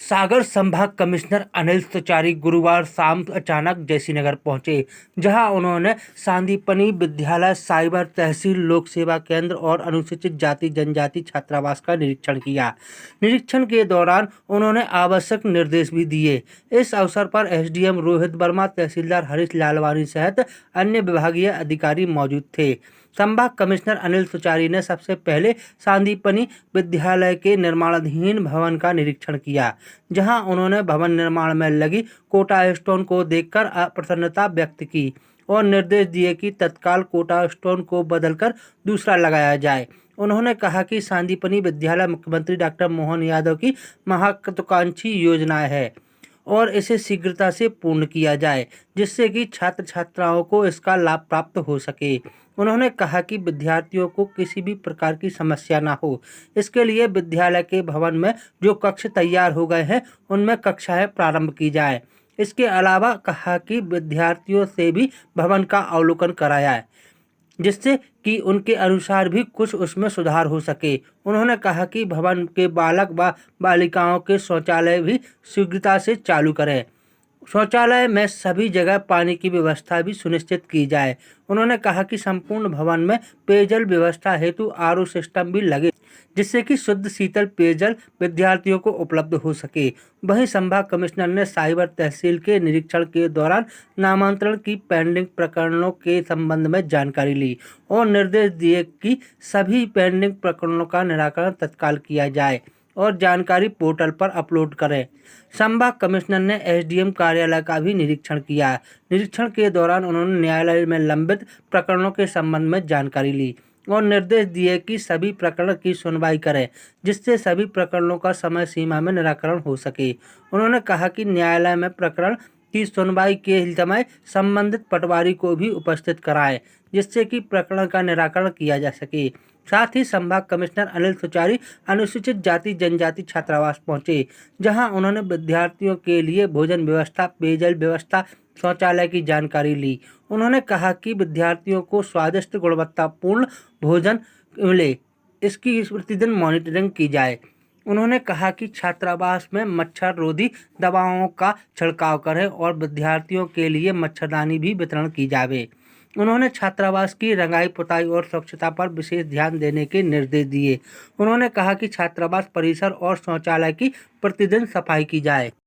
सागर संभाग कमिश्नर अनिल सुचारी गुरुवार शाम अचानक जयसीनगर पहुंचे, जहां उन्होंने सांदीपनि विद्यालय, साइबर तहसील, लोक सेवा केंद्र और अनुसूचित जाति जनजाति छात्रावास का निरीक्षण किया। निरीक्षण के दौरान उन्होंने आवश्यक निर्देश भी दिए। इस अवसर पर एसडीएम रोहित वर्मा, तहसीलदार हरीश लालवानी सहित अन्य विभागीय अधिकारी मौजूद थे। संभाग कमिश्नर अनिल सुचारी ने सबसे पहले सांदीपनि विद्यालय के निर्माणाधीन भवन का निरीक्षण किया, जहां उन्होंने भवन निर्माण में लगी कोटा स्टोन को देखकर अप्रसन्नता व्यक्त की और निर्देश दिए कि तत्काल कोटा स्टोन को बदलकर दूसरा लगाया जाए। उन्होंने कहा कि सांदीपनि विद्यालय मुख्यमंत्री डॉक्टर मोहन यादव की महत्वाकांक्षी योजना है और इसे शीघ्रता से पूर्ण किया जाए, जिससे कि छात्र छात्राओं को इसका लाभ प्राप्त हो सके। उन्होंने कहा कि विद्यार्थियों को किसी भी प्रकार की समस्या ना हो, इसके लिए विद्यालय के भवन में जो कक्ष तैयार हो गए हैं उनमें कक्षाएं प्रारंभ की जाए। इसके अलावा कहा कि विद्यार्थियों से भी भवन का अवलोकन कराया है, जिससे कि उनके अनुसार भी कुछ उसमें सुधार हो सके। उन्होंने कहा कि भवन के बालक व बालिकाओं के शौचालय भी शीघ्रता से चालू करें। शौचालय में सभी जगह पानी की व्यवस्था भी सुनिश्चित की जाए। उन्होंने कहा कि संपूर्ण भवन में पेयजल व्यवस्था हेतु आरओ सिस्टम भी लगे, जिससे कि शुद्ध शीतल पेयजल विद्यार्थियों को उपलब्ध हो सके। वहीं संभाग कमिश्नर ने साइबर तहसील के निरीक्षण के दौरान नामांतरण की पेंडिंग प्रकरणों के संबंध में जानकारी ली और निर्देश दिए कि सभी पेंडिंग प्रकरणों का निराकरण तत्काल किया जाए और जानकारी पोर्टल पर अपलोड करें। संभाग कमिश्नर ने एसडीएम कार्यालय का भी निरीक्षण किया। निरीक्षण के दौरान उन्होंने न्यायालय में लंबित प्रकरणों के संबंध में जानकारी ली और निर्देश दिए कि सभी प्रकरण की सुनवाई करें, जिससे सभी प्रकरणों का समय सीमा में निराकरण हो सके। उन्होंने कहा कि न्यायालय में प्रकरण की सुनवाई के समय संबंधित पटवारी को भी उपस्थित कराएं, जिससे कि प्रकरण का निराकरण किया जा सके। साथ ही संभाग कमिश्नर अनिल सुचारी अनुसूचित जाति जनजाति छात्रावास पहुंचे, जहां उन्होंने विद्यार्थियों के लिए भोजन व्यवस्था, पेयजल व्यवस्था, शौचालय की जानकारी ली। उन्होंने कहा कि विद्यार्थियों को स्वादिष्ट गुणवत्तापूर्ण भोजन मिले, इसकी प्रतिदिन मॉनिटरिंग की जाए। उन्होंने कहा कि छात्रावास में मच्छर रोधी दवाओं का छिड़काव करें और विद्यार्थियों के लिए मच्छरदानी भी वितरण की जाए। उन्होंने छात्रावास की रंगाई पुताई और स्वच्छता पर विशेष ध्यान देने के निर्देश दिए। उन्होंने कहा कि छात्रावास परिसर और शौचालय की प्रतिदिन सफाई की जाए।